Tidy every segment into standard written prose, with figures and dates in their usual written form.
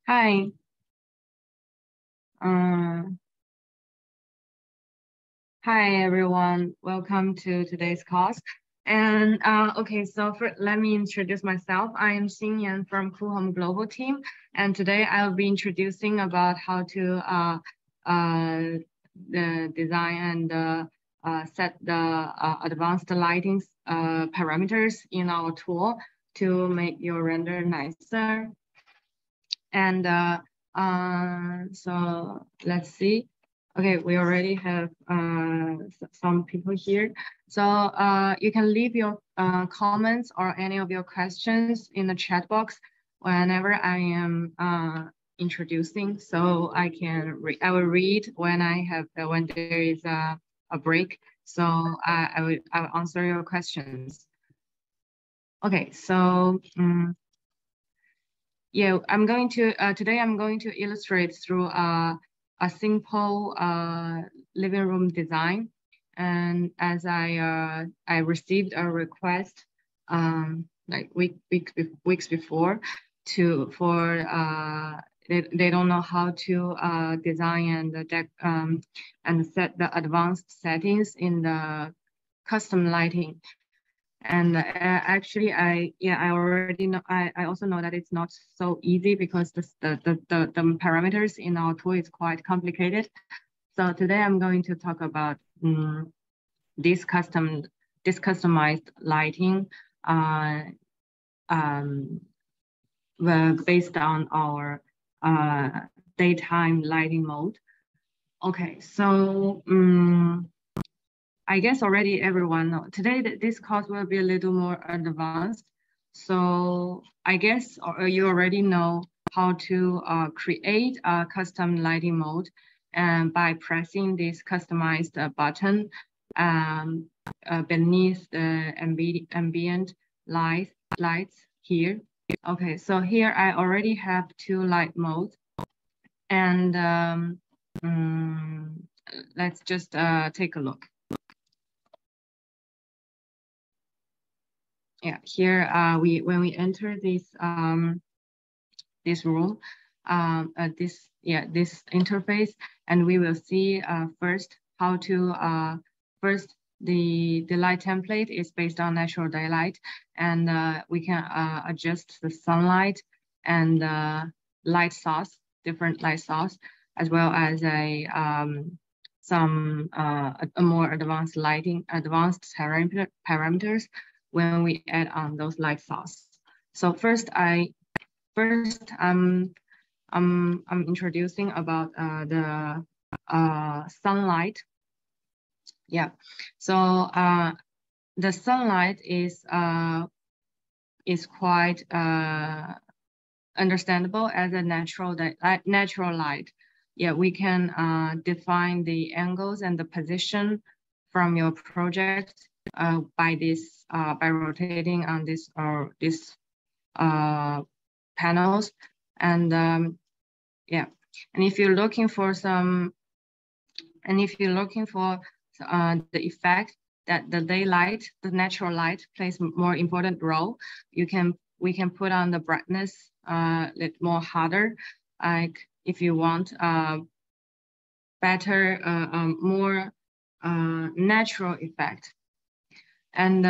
Hi. Uh, Hi everyone. Welcome to today's class. And okay, so let me introduce myself. I am Xingyan from Coohom Global Team, and today I'll be introducing about how to the design and set the advanced lighting parameters in our tool to make your render nicer. And so let's see. Okay, we already have some people here. So you can leave your comments or any of your questions in the chat box whenever I am introducing. So I will read when when there is a break. So I will answer your questions. Okay, so yeah, today I'm going to illustrate through a simple living room design. And as I received a request like weeks before they don't know how to design and set the advanced settings in the custom lighting. And actually, I already know. I also know that it's not so easy because the parameters in our tool is quite complicated. So today I'm going to talk about this customized lighting, based on our daytime lighting mode. Okay, so I guess already everyone knows. Today, this course will be a little more advanced. So I guess you already know how to create a custom lighting mode and by pressing this customized button beneath the ambient lights here. Okay, so here I already have two light modes. And let's just take a look. Yeah, here when we enter this this room, this interface, and we will see first how to first the light template is based on natural daylight, and we can adjust the sunlight and light source, different light source, as well as a more advanced parameters when we add on those light source. So first I'm introducing about the sunlight. Yeah, so the sunlight is quite understandable as a natural light. Yeah, we can define the angles and the position from your project by rotating on this panels. And yeah, and if you're looking for the effect that the daylight, the natural light plays more important role, we can put on the brightness a little more harder, like if you want better more natural effect. And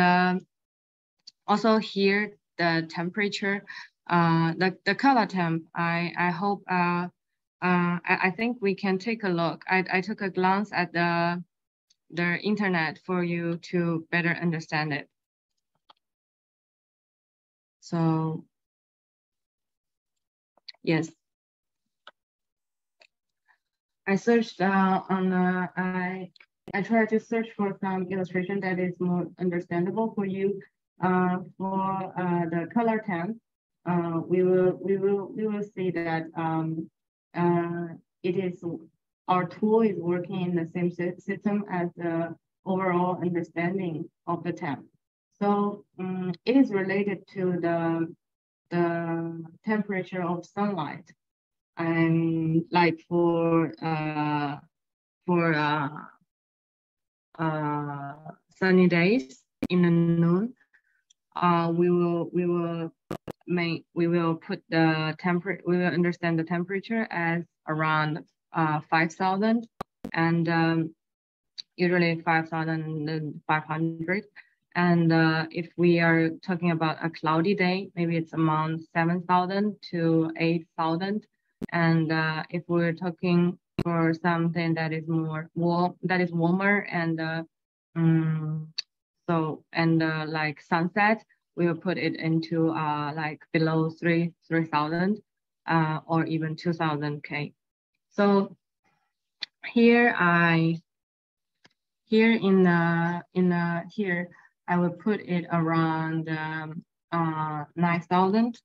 also here the temperature, the color temp, I hope I think we can take a look. I took a glance at the internet for you to better understand it. So yes, I searched I tried to search for some illustration that is more understandable for you. For the color temp, we will see that it is our tool is working in the same system as the overall understanding of the temp. So it is related to the temperature of sunlight, and like for sunny days in the noon, we will put the temperature. We will understand the temperature as around 5,000, and usually 5,500. And if we are talking about a cloudy day, maybe it's around 7,000 to 8,000. And if we're talking for something that is more warmer, and like sunset, we will put it into like below 3,000 or even 2,000 K. So here I will put it around 9,000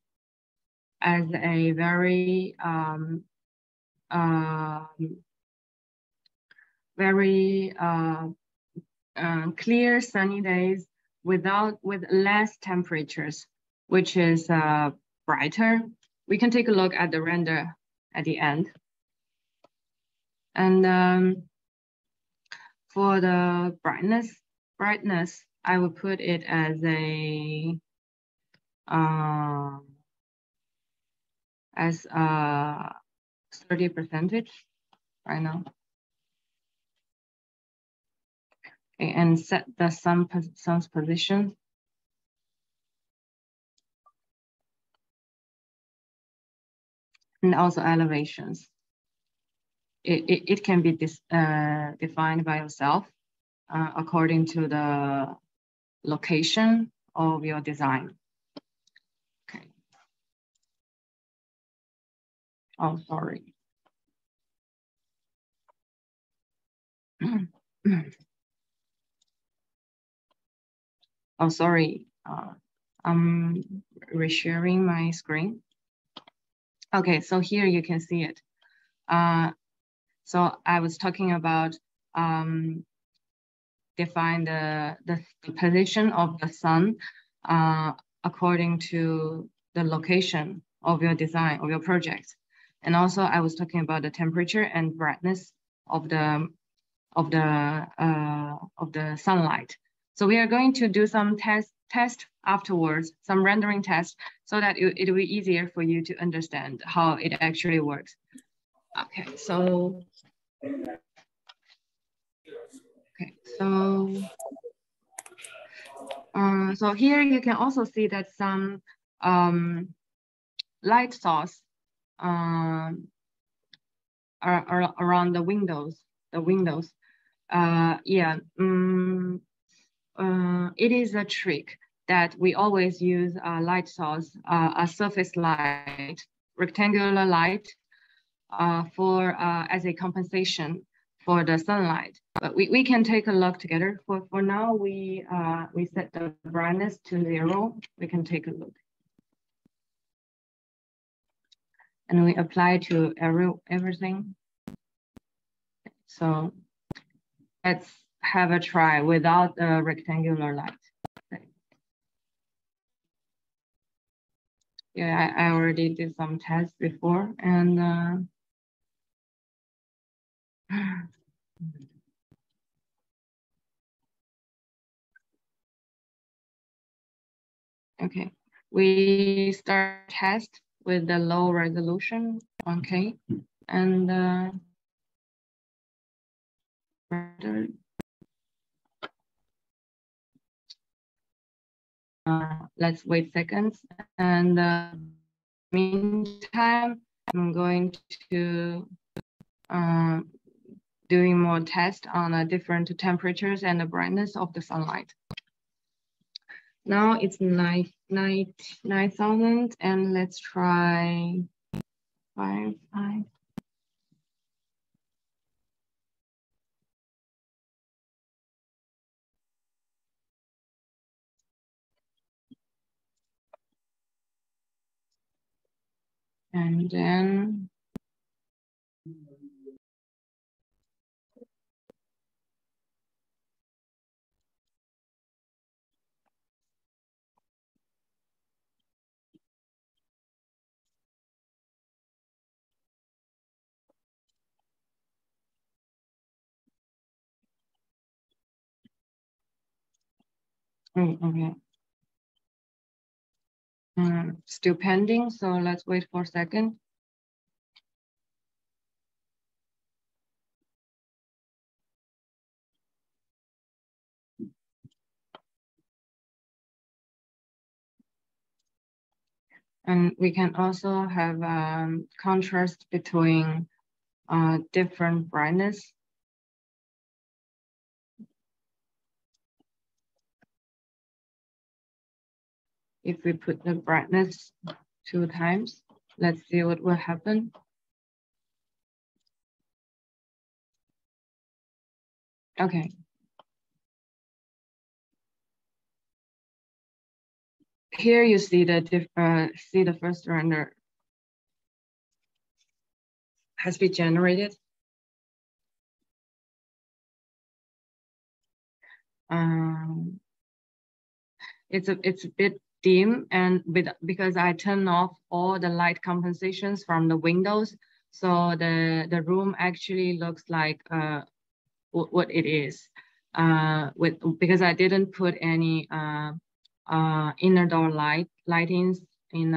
as a very clear sunny days with less temperatures, which is brighter. We can take a look at the render at the end. And for the brightness, I will put it as a 30% right now. Okay, and set the sun's position. And also elevations. It can be defined by yourself according to the location of your design. Okay. Oh, sorry. Oh, sorry. I'm resharing my screen. Okay, so here you can see it. So I was talking about define the position of the sun according to the location of your design, of your project. And also I was talking about the temperature and brightness of the sunlight. So we are going to do some test afterwards, some rendering test, so that it will be easier for you to understand how it actually works. Okay, so so here you can also see that some light source are around the windows. It is a trick that we always use a light source, a surface light, rectangular light, as a compensation for the sunlight. But we can take a look together. For now, we set the brightness to 0. We can take a look. And we apply to everything. So let's have a try without the rectangular light. Okay. Yeah, I already did some tests before, and okay, we start test with the low resolution, 1K, and let's wait seconds. And meantime, I'm going to doing more tests on different temperatures and the brightness of the sunlight. Now it's 9,000, and let's try 5. And then okay. Still pending, so let's wait for a second. And we can also have contrast between different brightness. If we put the brightness 2 times, let's see what will happen. Okay. Here you see the first render has been generated. It's a bit dim, and because I turn off all the light compensations from the windows, so the room actually looks like what it is. Because I didn't put any inner door lightings in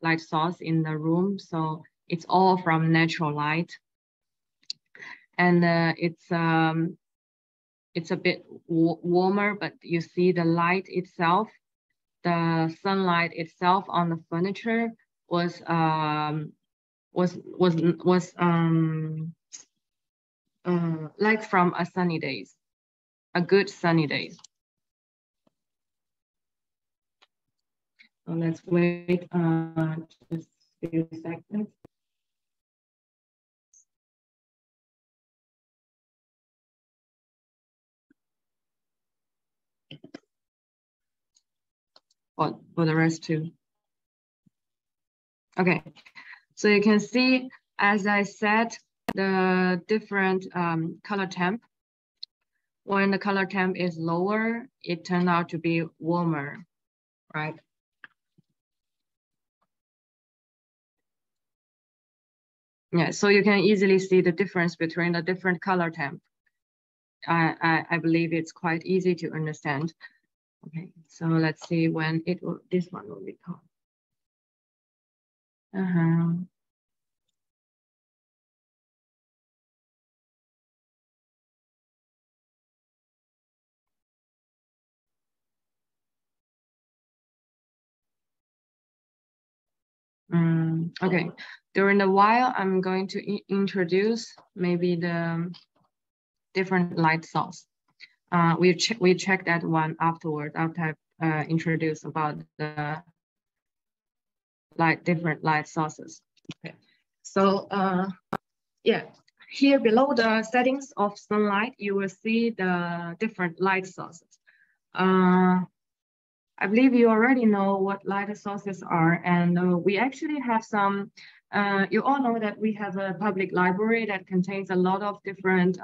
light source in the room, so it's all from natural light, and it's a bit warmer, but you see the light itself, the sunlight itself on the furniture was like from a sunny days, a good sunny days. So let's wait just a few seconds. For the rest too. Okay, so you can see, as I said, the different color temp. When the color temp is lower, it turned out to be warmer, right? Yeah, so you can easily see the difference between the different color temp. I believe it's quite easy to understand. Okay, so let's see when this one will be called. Okay, during the while, I'm going to introduce maybe the different light source. We check that one afterward, after I introduce about the different light sources. Okay, so yeah, here below the settings of sunlight, you will see the different light sources. I believe you already know what light sources are, and we actually have some. You all know that we have a public library that contains a lot of different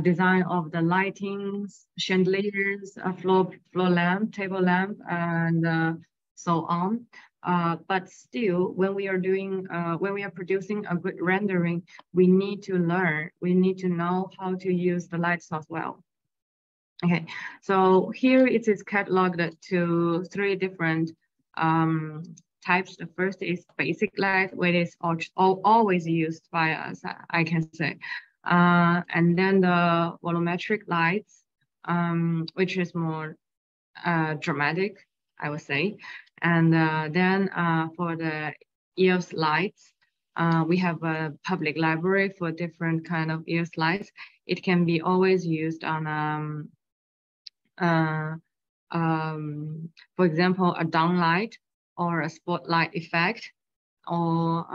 design of the lightings, chandeliers, floor lamp, table lamp, and so on. But still, when we are producing a good rendering, we need to know how to use the light source well. Okay, so here it is cataloged to 3 different types. The first is basic light, which is always used by us, I can say. And then the volumetric lights, which is more dramatic, I would say. And then for the EOS lights, we have a public library for different kind of EOS lights. It can be always used on for example, a downlight or a spotlight effect, or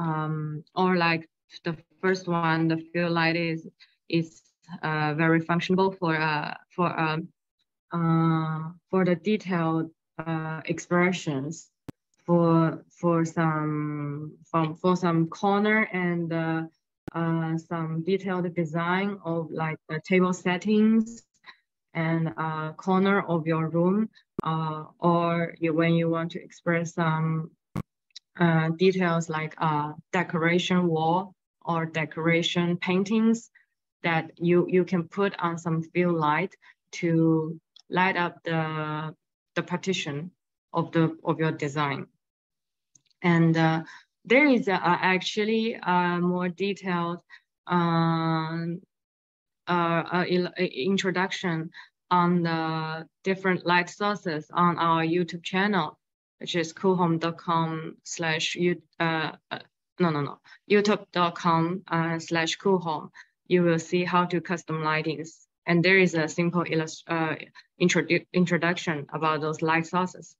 like the first one, the fill light is very functional for the detailed expressions for some corner and some detailed design of like the table settings and corner of your room, or when you want to express some details like decoration wall or decoration paintings, that you can put on some fill light to light up the partition of your design. And there is actually a more detailed introduction on the different light sources on our YouTube channel, which is youtube.com/Coohom. You will see how to custom lightings, and there is a simple introduction about those light sources.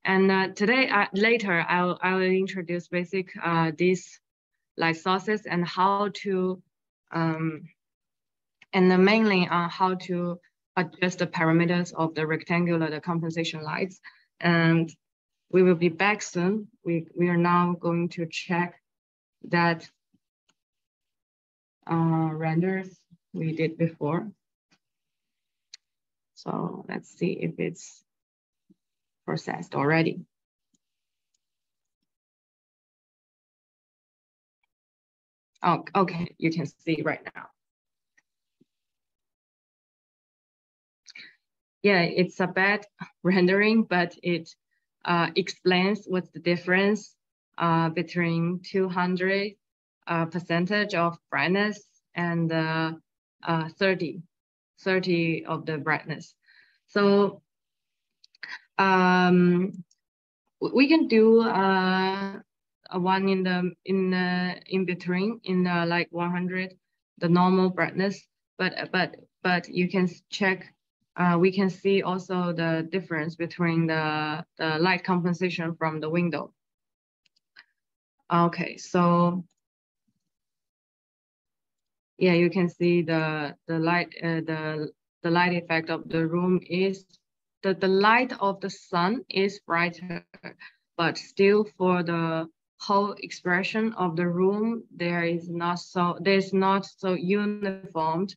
And today, later, I will introduce basic these light sources and how to, and mainly on how to adjust the parameters of the rectangular, the compensation lights. And we will be back soon. We are now going to check that renders we did before. So let's see if it's processed already. Oh, okay, you can see right now. Yeah, it's a bad rendering, but it explains what's the difference between 200 percentage of brightness and 30 of the brightness. So we can do a one in between in the like 100, the normal brightness, but you can check. We can see also the difference between the light compensation from the window. Okay, so yeah, you can see the light the light effect of the room is the light of the sun is brighter, but still for the whole expression of the room there's not so uniform,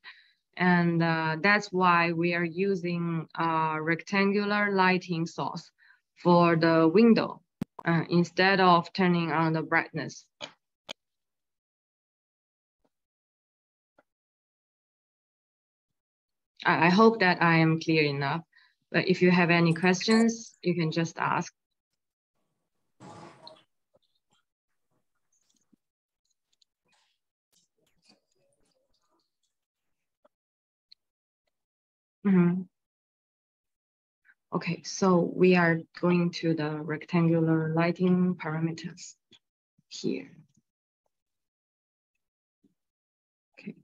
and that's why we are using a rectangular lighting source for the window instead of turning on the brightness. I hope that I am clear enough, but if you have any questions, you can just ask. Okay, so we are going to the rectangular lighting parameters here. Okay.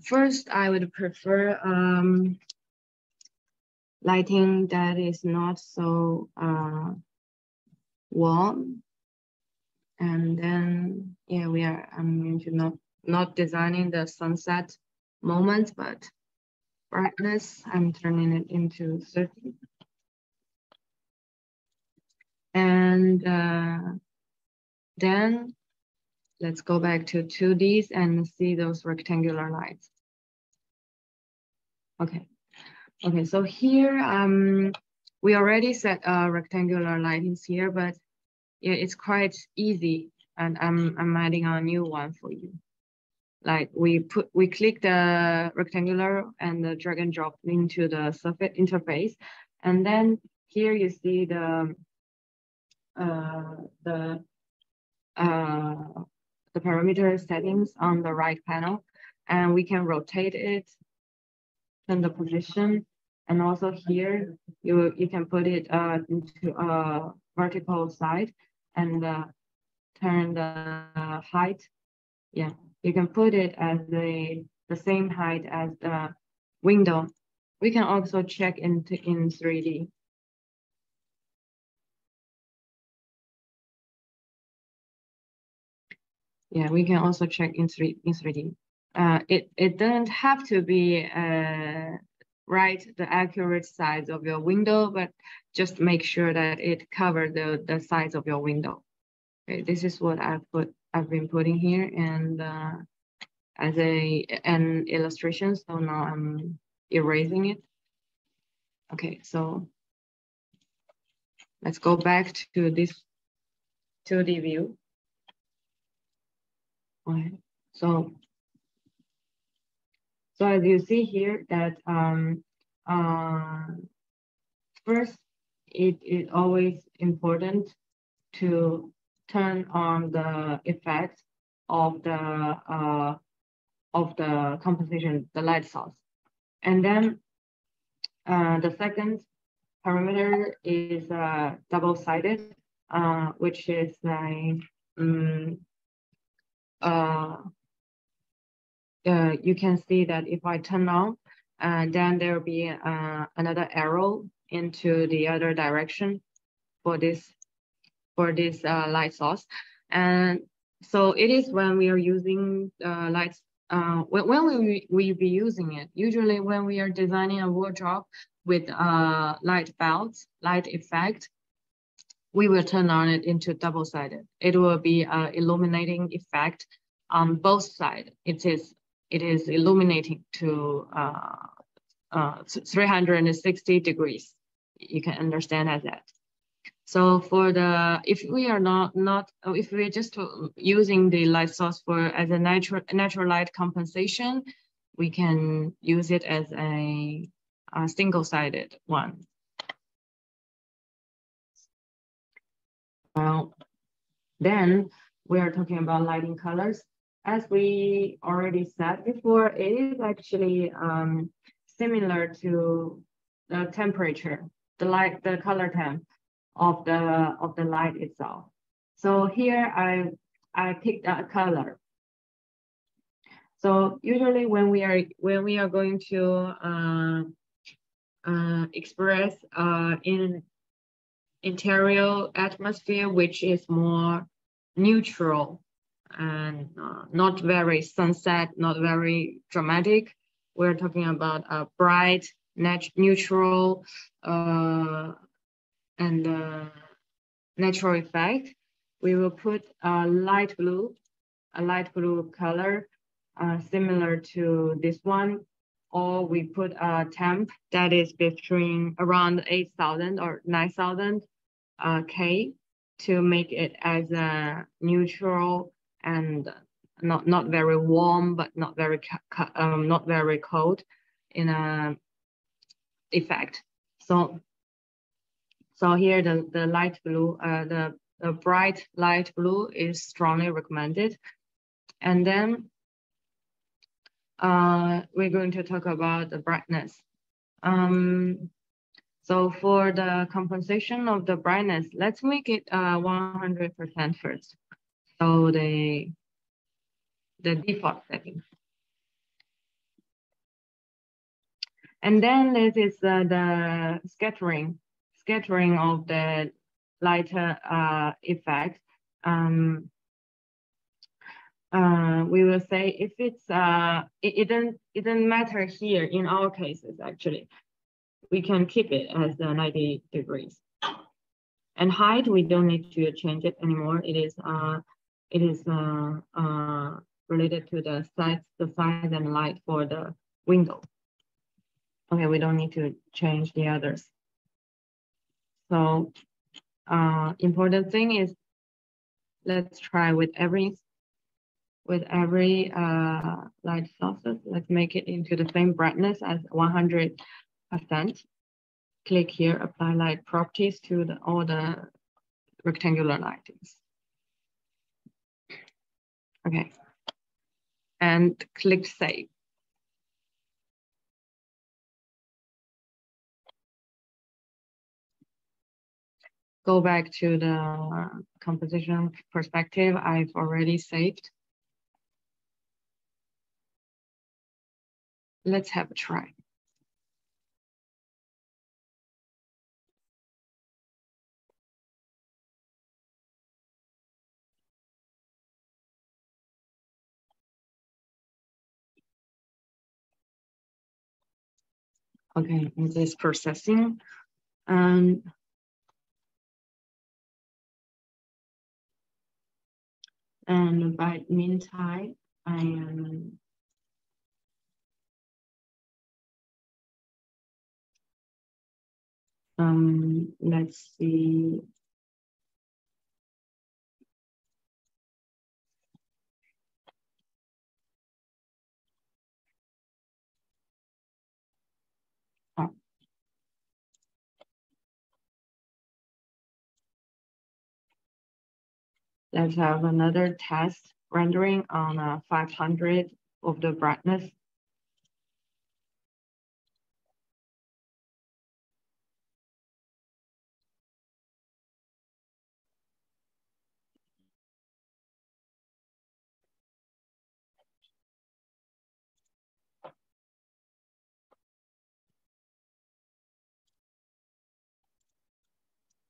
First, I would prefer lighting that is not so warm. And then, yeah, I'm going to not designing the sunset moment, but brightness, I'm turning it into 30. And then let's go back to 2Ds and see those rectangular lights. Okay, so here we already set rectangular lightings here, but yeah, it's quite easy, and I'm adding a new one for you. Like we click the rectangular and drag and drop into the surface interface, and then here you see the parameter settings on the right panel, and we can rotate it in the position, and also here you can put it into a vertical side and turn the height. Yeah, you can put it as the same height as the window. We can also check in 3D. Yeah, we can also check in 3D. It doesn't have to be right the accurate size of your window, but just make sure that it covers the size of your window. Okay, this is what I've been putting here, and as an illustration. So now I'm erasing it. Okay, so let's go back to this 2D view. Okay, so as you see here that first, it is always important to turn on the effect of the composition, the light source. And then the second parameter is double-sided, which is like you can see that if I turn on, then there will be another arrow into the other direction for this light source. And so it is when we are using lights, when we be using it, usually when we are designing a wardrobe with light belts, light effect, we will turn on it into double-sided. It will be an illuminating effect on both sides. It is illuminating to 360 degrees. You can understand as that. So for the, if we are if we're just using the light source for as a natural light compensation, we can use it as a single-sided one. Well, then we are talking about lighting colors. As we already said before, it is actually similar to the temperature, the color temp of the light itself. So here I picked a color. So usually when we are going to express in interior atmosphere, which is more neutral and not very sunset, not very dramatic. We're talking about a bright, neutral, and natural effect. We will put a light blue color, similar to this one, or we put a temp that is between around 8,000 or 9,000 K to make it as a neutral and not very warm, but not very cold in a effect. So here the light blue, the bright light blue is strongly recommended. And then we're going to talk about the brightness. So for the compensation of the brightness, let's make it 100% first. So the default setting. And then this is the scattering of the lighter effect. We will say if it's it doesn't matter here in our cases actually. We can keep it as 90 degrees. And height, we don't need to change it anymore. It is related to the size and light for the window. Okay, we don't need to change the others. So important thing is, let's try with every light sources. Let's make it into the same brightness as 100%. Click here, apply light properties to all the rectangular lightings. Okay, and click save. Go back to the composition perspective. I've already saved. Let's have a try. Okay, it is processing. And by meantime, I am let's see. Let's have another test rendering on 500 of the brightness.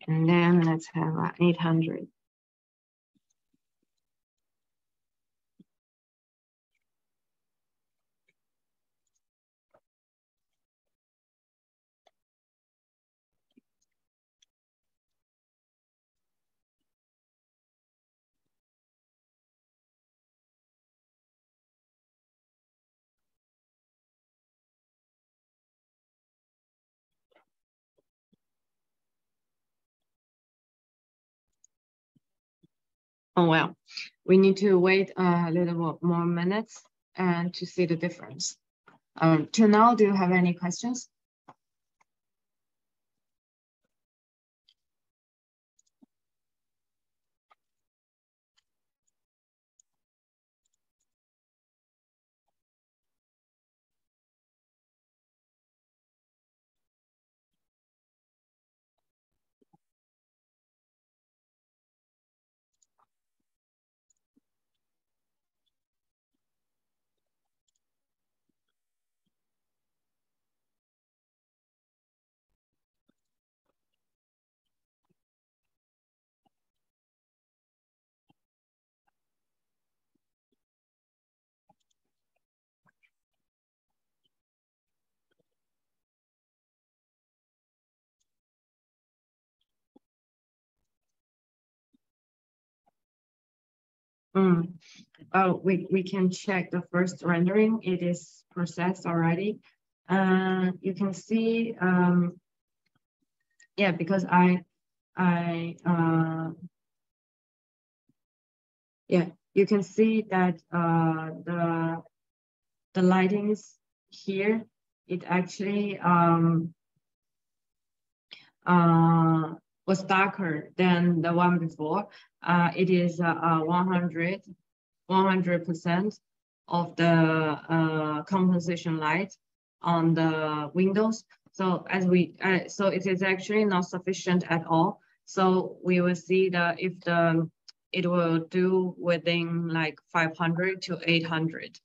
And then let's have 800. Oh, well, we need to wait a little more minutes and to see the difference. Till now, do you have any questions? Oh, we can check the first rendering. It is processed already. You can see, yeah, because yeah, you can see that the lightings here, it actually was darker than the one before. It is 100% of the composition light on the windows. So so it is actually not sufficient at all. So we will see if it will do within like 500 to 800.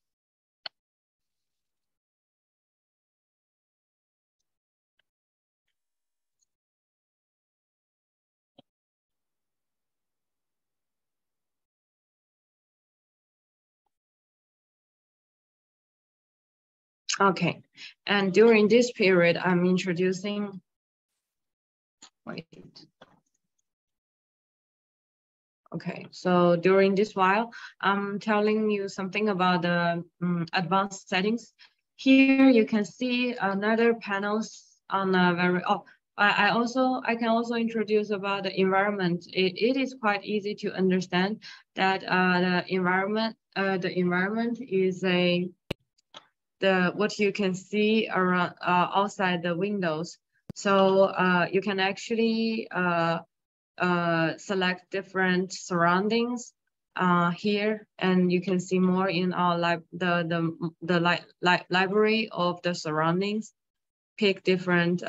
Okay, and during this period, I'm introducing, wait. Okay, so during this while, I'm telling you something about the advanced settings. Here you can see another panels on a very, I can also introduce about the environment. It is quite easy to understand that the environment is what you can see around outside the windows. So you can actually select different surroundings here, and you can see more in our library of the surroundings. Pick different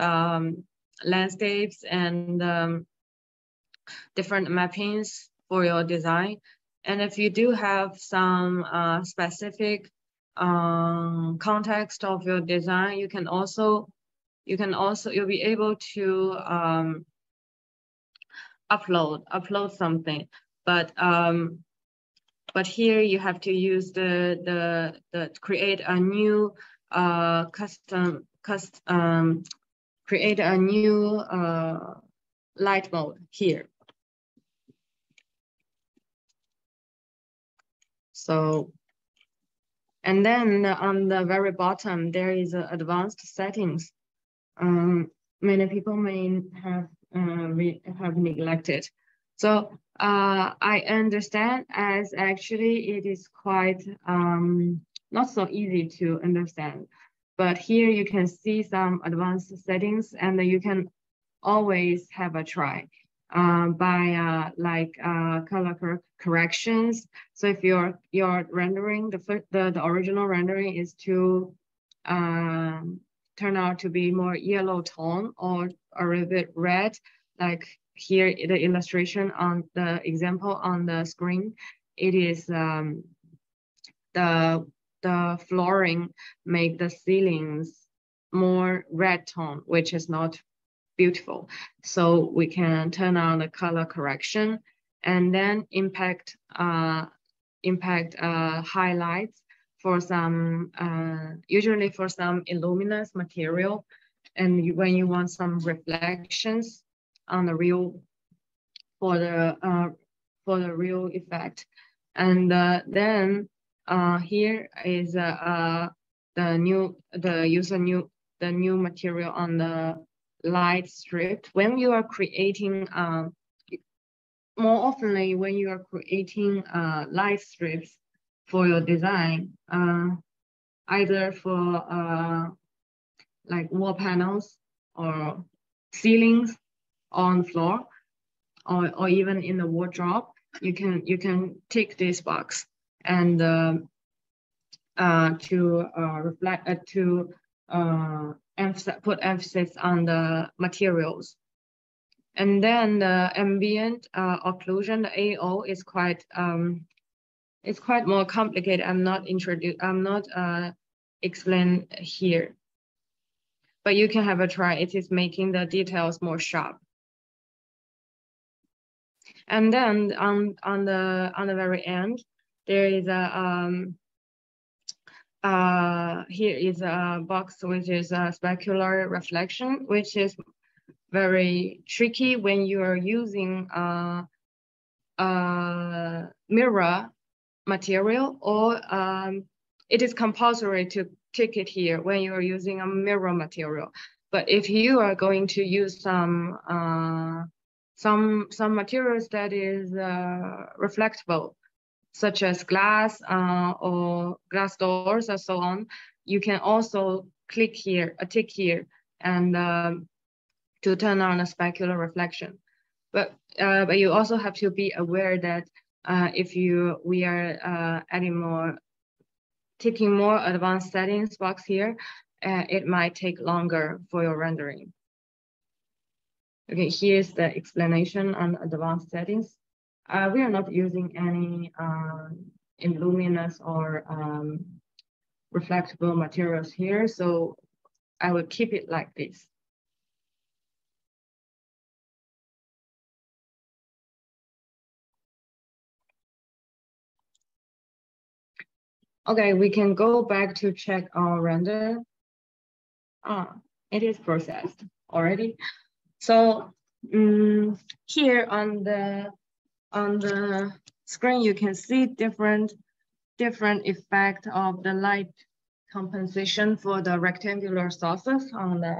landscapes and different mappings for your design. And if you do have some specific context of your design, you'll be able to upload something, but here you have to use the create a new create a new light mode here. So, and then on the very bottom there is advanced settings. Many people may have neglected. So I understand, as actually it is quite not so easy to understand. But here you can see some advanced settings, and you can always have a try. by color corrections. So if your rendering, the original rendering is to turn out to be more yellow tone or a little bit red, like here the illustration on the example on the screen, it is the flooring make the ceilings more red tone, which is not beautiful. So we can turn on the color correction and then impact highlights for some, usually for some luminous material. And when you want some reflections on the real, for the real effect. And then here is the new material on the light strip. When you are creating more oftenly, when you are creating light strips for your design, either for like wall panels or ceilings on floor, or even in the wardrobe, you can tick this box and put emphasis on the materials. And then the ambient occlusion, the AO, is quite it's quite more complicated. I'm not explain here, but you can have a try. It is making the details more sharp. And then on the very end, there is a here is a box which is a specular reflection, which is very tricky when you are using mirror material, or it is compulsory to tick it here when you are using a mirror material. But if you are going to use some materials that is reflectable, such as glass or glass doors or so on, you can also click here, tick here, and to turn on a specular reflection. But you also have to be aware that if we are ticking more advanced settings box here, it might take longer for your rendering. Okay, here's the explanation on advanced settings. We are not using any luminous or reflectable materials here, so I will keep it like this. Okay, we can go back to check our render. It is processed already. So here on the screen, you can see different effect of the light compensation for the rectangular sources on the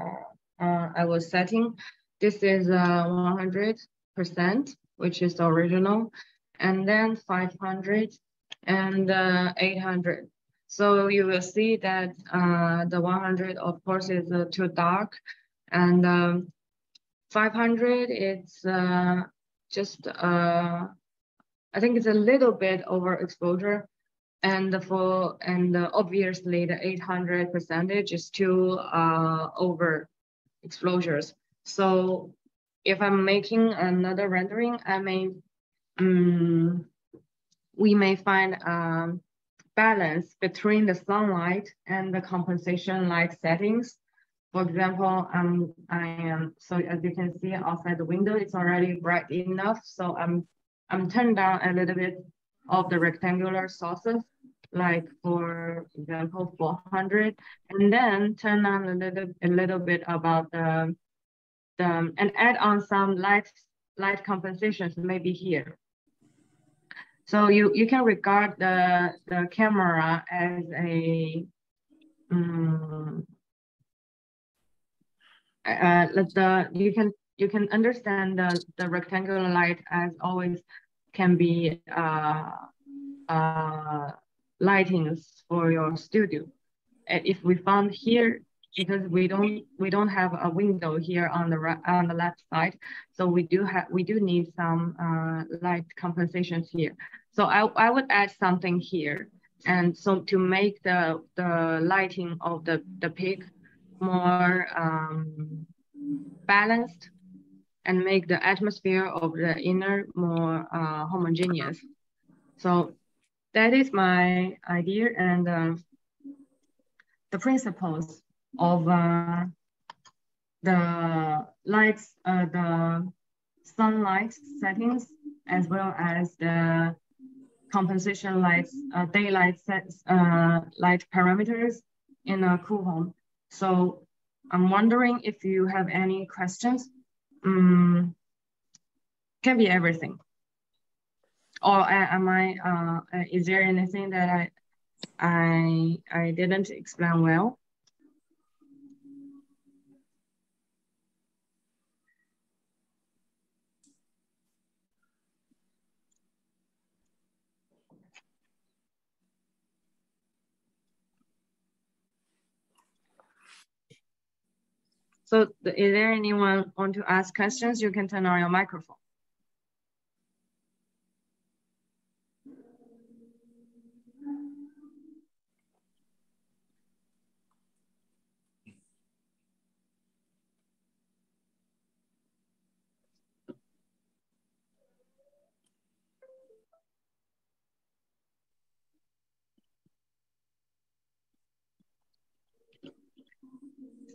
I was setting. This is 100%, which is the original, and then 500 and 800. So you will see that the 100, of course, is too dark, and 500, it's just I think it's a little bit overexposure, and obviously the 800% is too over exposures. So if I'm making another rendering, I may we may find balance between the sunlight and the compensation light settings. For example, so as you can see outside the window, it's already bright enough. So I'm turning down a little bit of the rectangular sources, like for example 400, and then turn on a little bit about the and add on some light compensations maybe here. So you can regard the camera as a you can understand the rectangular light as always can be lightings for your studio. And if we found here because we don't have a window here on the left side, so we do need some light compensations here. So I would add something here, and so to make the lighting of the peak more balanced and make the atmosphere of the inner more homogeneous. So that is my idea, and the principles of the lights, the sunlight settings, as well as the compensation lights, daylight sets, light parameters in a Coohom. So I'm wondering if you have any questions. Can be everything. Or am I? Is there anything that I didn't explain well? So is there anyone want to ask questions? You can turn on your microphone.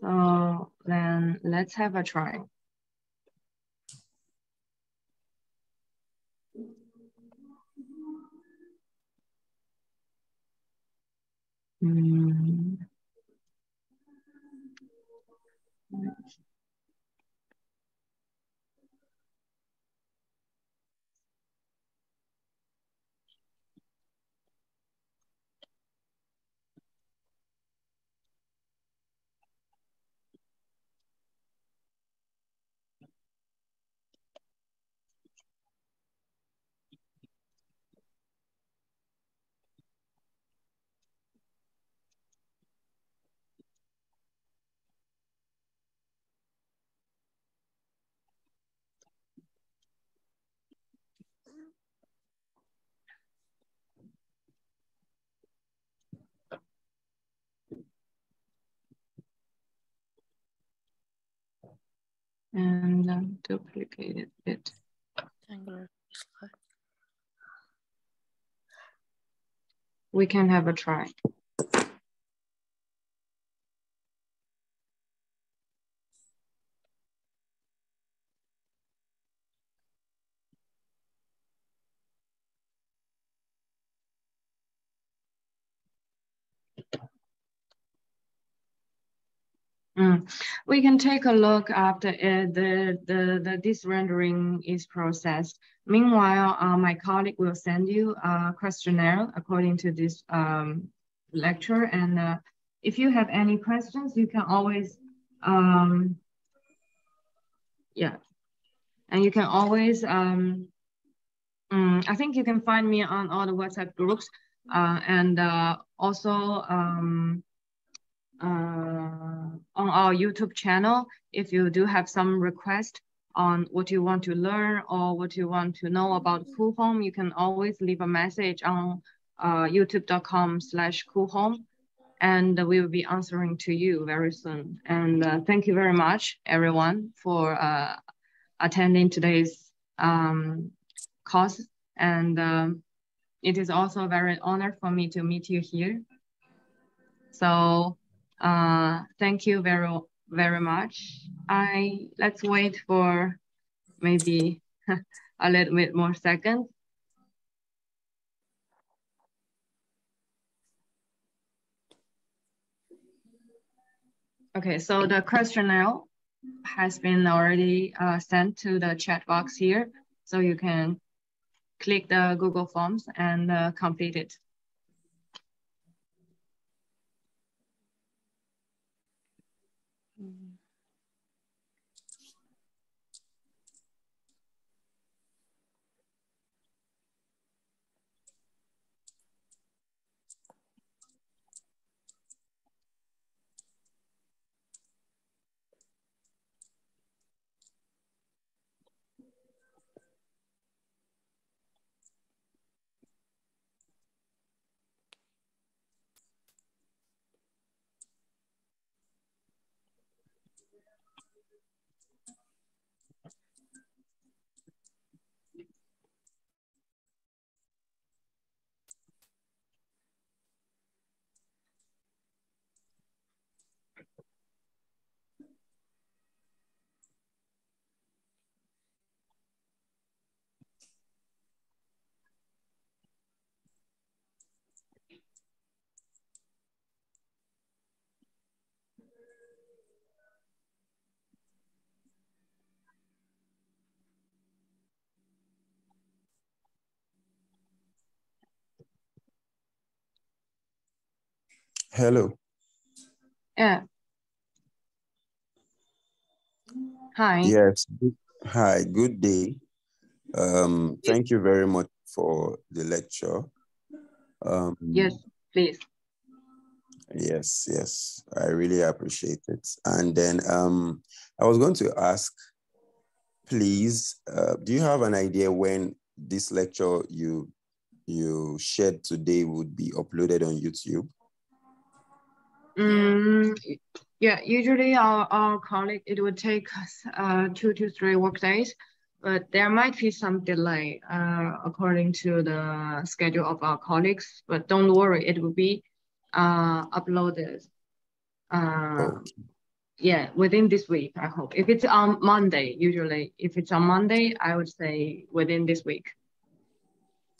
So then let's have a try. And duplicate it. We can have a try. We can take a look after this rendering is processed. Meanwhile, my colleague will send you a questionnaire according to this lecture. And if you have any questions, you can always, yeah. And you can always, I think you can find me on all the WhatsApp groups and also on our YouTube channel. If you do have some request on what you want to learn or what you want to know about Coohom, you can always leave a message on youtube.com/Coohom, and we will be answering to you very soon. And thank you very much, everyone, for attending today's course. And it is also a very honor for me to meet you here. So thank you very, very much. Let's wait for maybe a little bit more seconds. Okay, so the questionnaire has been already sent to the chat box here. So you can click the Google Forms and complete it. Hello. Yeah. Hi. Yes. Hi, good day. Thank you very much for the lecture. Yes, please. Yes, I really appreciate it. And then I was going to ask, please, do you have an idea when this lecture you shared today would be uploaded on YouTube? Yeah, usually our colleague, it would take 2 to 3 work days, but there might be some delay according to the schedule of our colleagues. But don't worry, it will be uploaded. Okay. Yeah, within this week, I hope. If it's on Monday, usually, if it's on Monday, I would say within this week.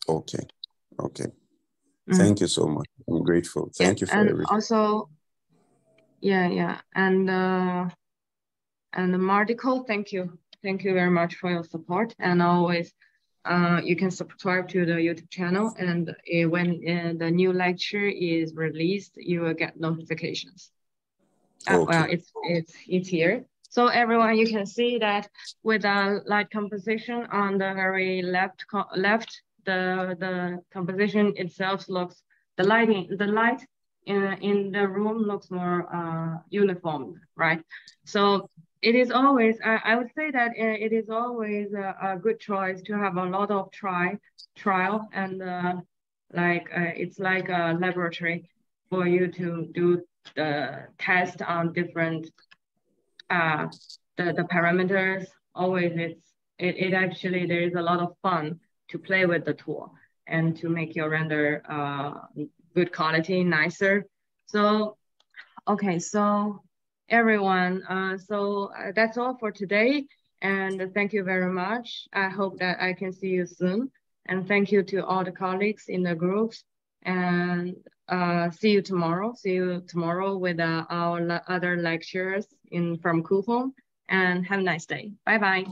Okay. Thank you so much. I'm grateful. Thank you for and everything. also, and Martico, thank you very much for your support, and always you can subscribe to the YouTube channel, and when the new lecture is released, you will get notifications. Well, Okay. it's here. So everyone, you can see that with a light composition on the very left, the composition itself looks, the light in the room looks more uniform, right? So it is always, I would say that it is always a good choice to have a lot of trial, and it's like a laboratory for you to do the test on different the parameters. Always it actually, there is a lot of fun to play with the tool and to make your render good quality, nicer. So okay, so everyone, that's all for today, and thank you very much. I hope that I can see you soon, and thank you to all the colleagues in the groups, and see you tomorrow. See you tomorrow with our other lectures from Coohom, and have a nice day. Bye bye.